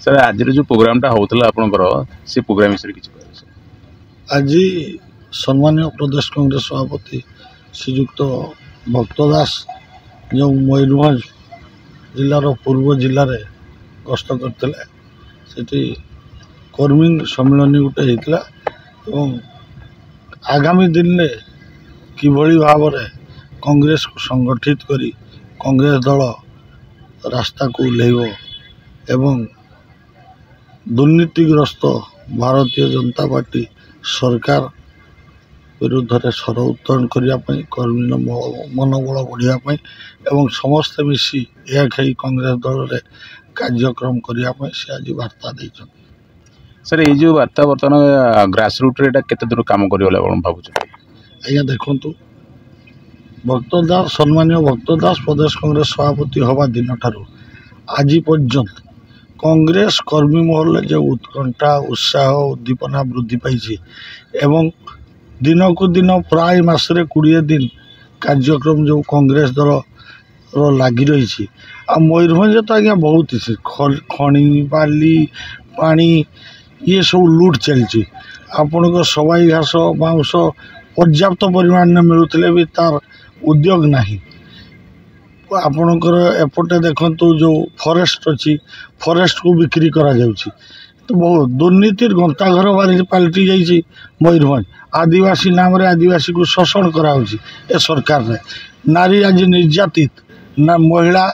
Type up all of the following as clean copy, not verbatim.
Sir आज जो प्रोग्रामटा होता आपंकर से प्रोग्राम विषय किसी आज सम्मानीय प्रदेश कांग्रेस सभापति श्रीजुक्त भक्त दास जो मयूरभंज जिलार पूर्व जिले में गस्त करते कर्मी सम्मिलन गोटे होता आगामी दिन में किभली भाव में कांग्रेस को संगठित करी कांग्रेस दल रास्ता को ओह्लैब एवं दुर्नीतिग्रस्त भारतीय जनता पार्टी सरकार विरुद्ध में स्वर उत्तोलन करने कर्मी मनोबल बढ़ापी एवं समस्ते मिसी एक कांग्रेस दल में कार्यक्रम करने से आज वार्ता देते। सर ये जो वार्ता बर्तमान ग्रास रूट रे केते दूर काम करियोला भावुँ आज्ञा देखु भक्त दास सम्मानीय भक्त दास प्रदेश कांग्रेस सभापति हवा दिन ठारू आज पर्यंत कांग्रेस कर्मी महल जो उत्कंठा उत्साह उद्दीपना वृद्धि पाई एवं दिन को दिन प्राय मसरे 20 दिन कार्यक्रम जो कांग्रेस दल लगी रही मयूरभंज तो आज्ञा बहुत खणी बाली पानी ये सब लुट चलती आपण को सवाई घास बाउंस पर्याप्त परिमाण में मिलुले भी तार उद्योग नहीं आपणकर एपटे देखु जो फॉरेस्ट अच्छी फॉरेस्ट को बिक्री करा जाउची तो बहुत दुर्नीतिर गंताघर पलटि जाइए मयूरभंज आदिवासी नाम रे आदिवासी को शोषण कराउची ए सरकार ने नारी आज निर्यातित ना महिला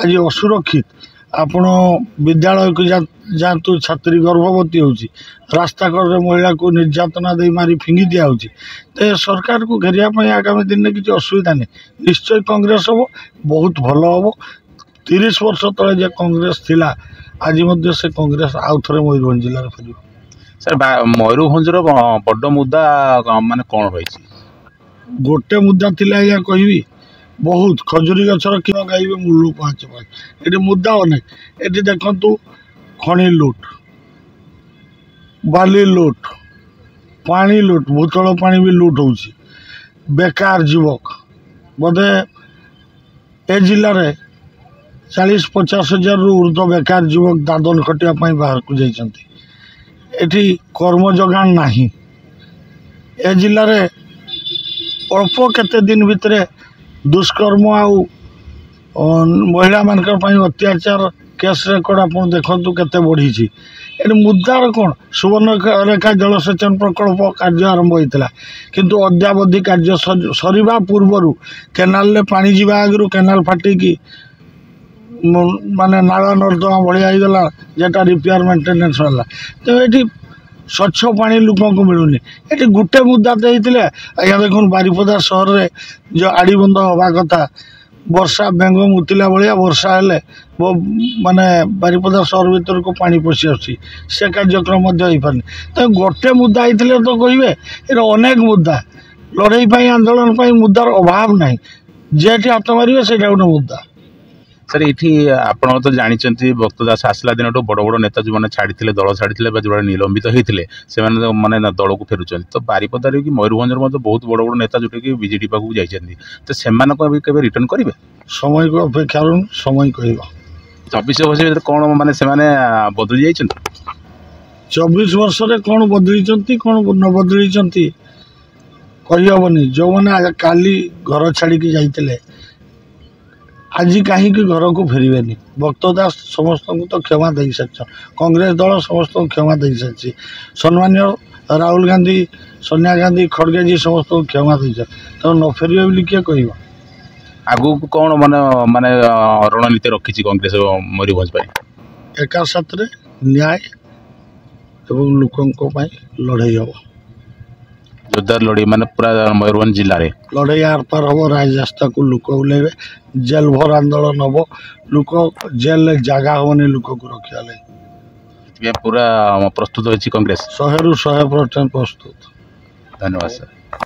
आज असुरक्षित आपण विद्यालय को जातु छात्री गर्भवती होची रास्ता कड़े महिला को निर्यातना दे मारी फिंगी दिया होची तो सरकार को घेरिया आगामी दिन में किसी असुविधा नहीं निश्चय कांग्रेस हम बहुत भल हम 30 वर्ष तले जे कांग्रेस थिला आज मध्य से कांग्रेस आउ थे मयूरभंज जिले में फेर। सर मयूरभंज बड़ मुद्दा मान कौन रही गोटे मुद्दा थिला या कहबी बहुत खजुरी गचर कि गाइबे मुलू पाँच पाँच ये मुद्दा अनेक ये देखु खणी लुट बाली लुट पानी लुट भूतल पानी भी लुट हो बेकार युवक बोधे ए जिले में 40-50 हजार रु ऊर्ध्व बेकार युवक दादन खटिया बाहर को जाती कर्म जोगान नहीं ए जिले में अल्प केते दिन भितर दुष्कर्म आउ महिला मान अत्याचार केस रेकर्ड आप देखु केते बढ़ी ये मुद्दार कौन सुवर्णरेखा जलसेचन प्रकल्प कार्य आरंभ होता किंतु अद्यावधि कार्य सरीबा पूर्वर केनाल पानी जावा आगु केनाल फाटिकी माने नाला नर्दमा बढ़िया होगा जेटा रिपेयर मेंटेनेंस वाला तो ये स्वच्छ पानी लोक को मिलूनी ये गोटे मुद्दा तो होते आज्ञा देखो बारिपदा सहर में जो आड़बंध हवा कथा वर्षा बेंग मुतिला भाया वर्षा हेले वो माने बारिपदा सहर भीतर को पानी पशि आसी से कार्यक्रम हो पारनी तो गोटे मुद्दा होते तो कहे ये अनेक मुद्दा लड़ाई आंदोलन मुद्दार अभाव ना जेठी हाथ मारे से गोटे मुद्दा। सर ये आप तो जानते भक्त दास आसला दिन बड़ बड़ नेता जो मैंने छाड़ी दल छाड़ी जो निलंबित होते से माने दल को फेरुंट तो बारिपदार कि मयूरभंज बहुत बड़ बड़ नेता जोटा कि बीजेडी पाक जाइए तो से रिटर्न करेंगे समय को अपेक्षा समय कह 24 वर्ष भर कौन मैंने बदली जाइए 24 वर्ष कौन बदली कौन न बदली कहीहबनी जो मैंने काली घर छाड़ी जाते आज कहीं घर को फेरबेनि भक्त दास समस्त को तो क्षमा दे सारी कांग्रेस दल समस्त को क्षमा दे सारी सम्मान्य राहुल गांधी सोनिया गांधी खड़गे जी समस्त को क्षमा दे सारी तो न फेरबे बोली किए कह आगू कौन माने माने रणनीति रखी कांग्रेस मयूरभंज एका साथ न्याय एवं लोकों लड़ाई हम जोरदार लड़ाई माने पूरा मयूरभंज जिले में लड़ाई आर पार हम राजरास्ता को लोक ओह्लैबे जेल भर आंदोलन हम लोक जेल जगह हेनी लोक को रखा लगे पूरा प्रस्तुत होती कांग्रेस 100 ରୁ 100% प्रस्तुत। धन्यवाद सर।